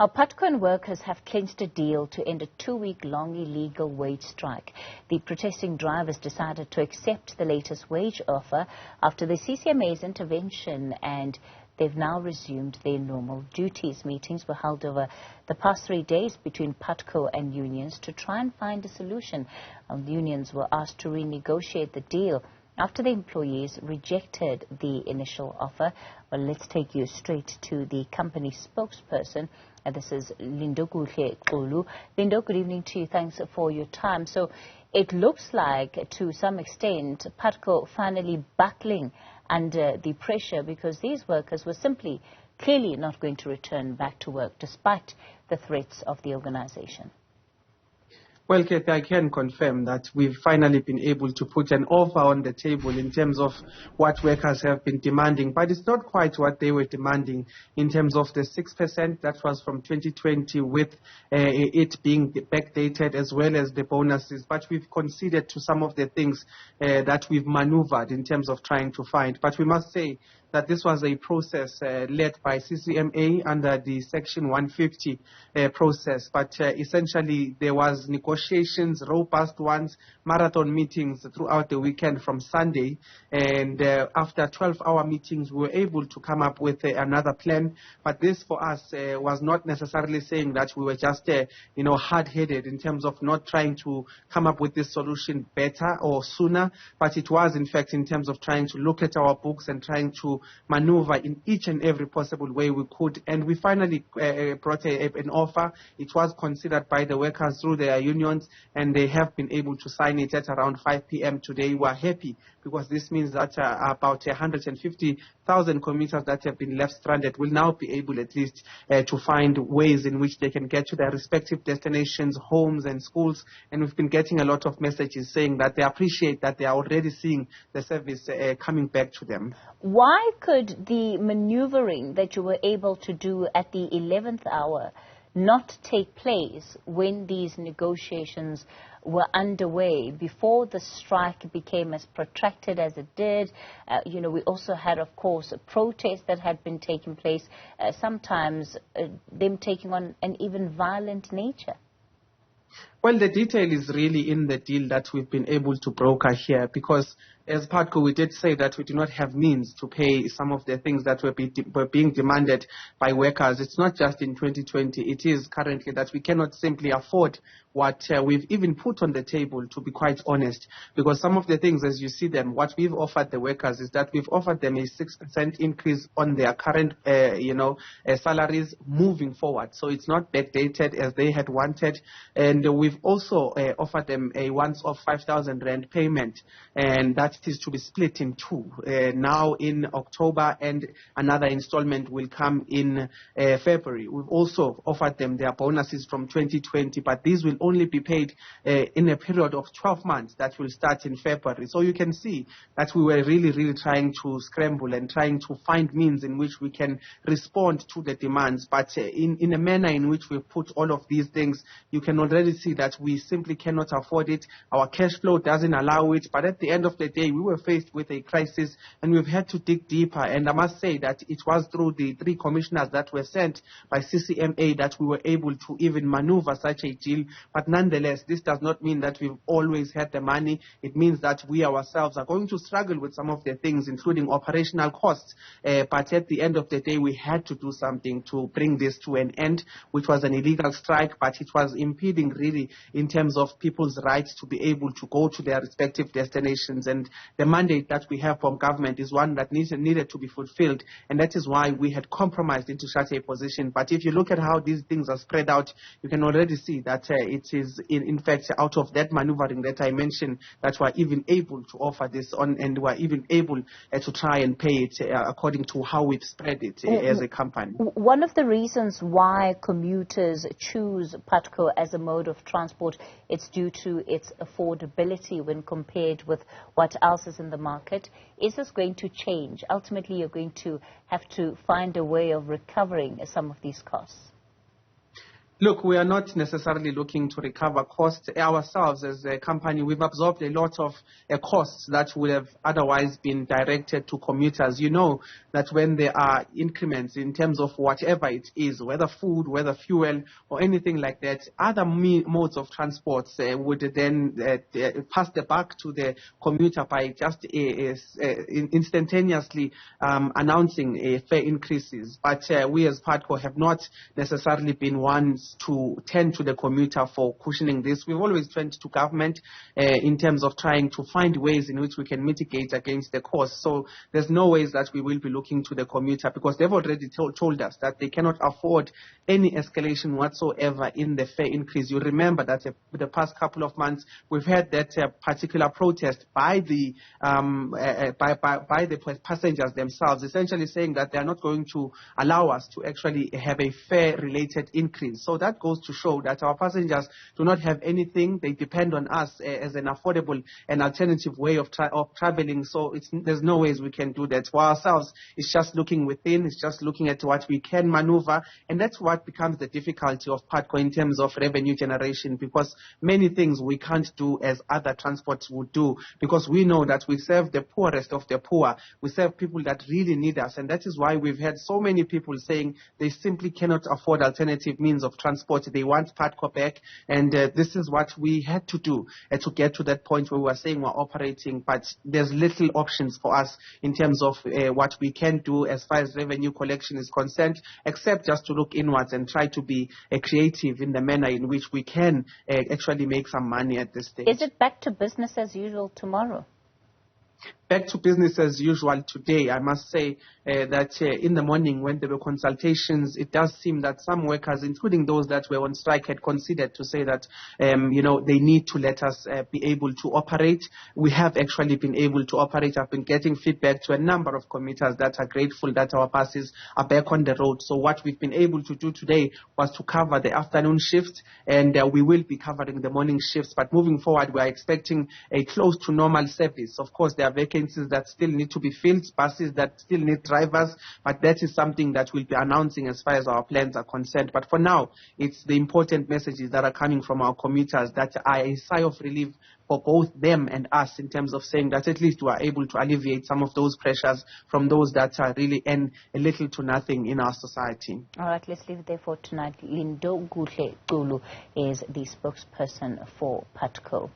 Now, Putco and workers have clinched a deal to end a 2-week-long illegal wage strike. The protesting drivers decided to accept the latest wage offer after the CCMA's intervention, and they've now resumed their normal duties. Meetings were held over the past 3 days between Putco and unions to try and find a solution. The unions were asked to renegotiate the deal after the employees rejected the initial offer. Well, let's take you straight to the company spokesperson. This is Lindokuhle Xulu. Lindo, good evening to you. Thanks for your time. So it looks like, to some extent, Putco finally buckling under the pressure, because these workers were simply, clearly not going to return back to work despite the threats of the organization. Well, Kathy, I can confirm that we've finally been able to put an offer on the table in terms of what workers have been demanding, but it's not quite what they were demanding in terms of the 6% that was from 2020, with it being backdated, as well as the bonuses. But we've conceded to some of the things that we've maneuvered in terms of trying to find. But we must say that this was a process led by CCMA under the Section 150 process. But essentially, there was negotiations, robust ones, marathon meetings throughout the weekend from Sunday. And after 12-hour meetings, we were able to come up with another plan. But this, for us, was not necessarily saying that we were just, hard-headed in terms of not trying to come up with this solution better or sooner. But it was, in fact, in terms of trying to look at our books and trying to maneuver in each and every possible way we could. And we finally brought an offer. It was considered by the workers through their unions, and they have been able to sign it at around 5 p.m. today. We are happy because this means that about 150,000 commuters that have been left stranded will now be able at least to find ways in which they can get to their respective destinations, homes and schools. And we've been getting a lot of messages saying that they appreciate that they are already seeing the service coming back to them. Why could the maneuvering that you were able to do at the 11th hour not take place when these negotiations were underway, before the strike became as protracted as it did? We also had, of course, a protest that had been taking place, sometimes them taking on an even violent nature. Well, the detail is really in the deal that we've been able to broker here, because as Putco, we did say that we do not have means to pay some of the things that were being demanded by workers. It's not just in 2020. It is currently that we cannot simply afford what we've even put on the table, to be quite honest, because some of the things, as you see them, what we've offered the workers is that we've offered them a 6% increase on their current, salaries moving forward. So it's not backdated as they had wanted. And we've also offered them a once-off 5,000 rand payment, and that is to be split in two, now in October, and another installment will come in February. We've also offered them their bonuses from 2020, but these will only be paid in a period of 12 months that will start in February. So you can see that we were really trying to scramble and trying to find means in which we can respond to the demands. But in a manner in which we put all of these things, you can already see that we simply cannot afford it. Our cash flow doesn't allow it. But at the end of the day, we were faced with a crisis, and we've had to dig deeper. And I must say that it was through the 3 commissioners that were sent by CCMA that we were able to even maneuver such a deal. But nonetheless, this does not mean that we've always had the money. It means that we ourselves are going to struggle with some of the things, including operational costs. But at the end of the day, we had to do something to bring this to an end, which was an illegal strike, but it was impeding really in terms of people's rights to be able to go to their respective destinations. And the mandate that we have from government is one that needed to be fulfilled, and that is why we had compromised into such a position. But if you look at how these things are spread out, you can already see that it is in fact out of that maneuvering that I mentioned that we're even able to offer this on, and we're even able to try and pay it according to how we've spread it as a company. One of the reasons why commuters choose Putco as a mode of transport, it's due to its affordability when compared with what else is in the market. Is this going to change? Ultimately, you're going to have to find a way of recovering some of these costs. Look, we are not necessarily looking to recover costs ourselves as a company. We've absorbed a lot of costs that would have otherwise been directed to commuters. You know that when there are increments in terms of whatever it is, whether food, whether fuel, or anything like that, other modes of transport would then pass the buck to the commuter by just instantaneously announcing fare increases. But we as Putco have not necessarily been ones to tend to the commuter for cushioning this. We've always turned to government in terms of trying to find ways in which we can mitigate against the cost. So there's no ways that we will be looking to the commuter, because they've already told us that they cannot afford any escalation whatsoever in the fare increase. You remember that the past couple of months we've had that particular protest by the passengers themselves, essentially saying that they are not going to allow us to actually have a fare related increase. So that goes to show that our passengers do not have anything. They depend on us as an affordable and alternative way of traveling. So there's no ways we can do that. For ourselves, it's just looking within. It's just looking at what we can maneuver. And that's what becomes the difficulty of Putco in terms of revenue generation, because many things we can't do as other transports would do, because we know that we serve the poorest of the poor. We serve people that really need us. And that is why we've had so many people saying they simply cannot afford alternative means of transport. They want Putco back, and this is what we had to do to get to that point where we were saying we're operating, but there's little options for us in terms of what we can do as far as revenue collection is concerned, except just to look inwards and try to be creative in the manner in which we can actually make some money at this stage. Is it back to business as usual tomorrow? Back to business as usual today. I must say that in the morning when there were consultations, it does seem that some workers, including those that were on strike, had considered to say that, they need to let us be able to operate. We have actually been able to operate. I've been getting feedback to a number of commuters that are grateful that our buses are back on the road. So what we've been able to do today was to cover the afternoon shift, and we will be covering the morning shifts. But moving forward, we are expecting a close to normal service. Of course, there are vacancies that still need to be filled, buses that still need drivers, but that is something that we'll be announcing as far as our plans are concerned. But for now, it's the important messages that are coming from our commuters that are a sigh of relief for both them and us, in terms of saying that at least we are able to alleviate some of those pressures from those that are really earn a little to nothing in our society. All right, let's leave it there for tonight. Lindokuhle Xulu is the spokesperson for Putco.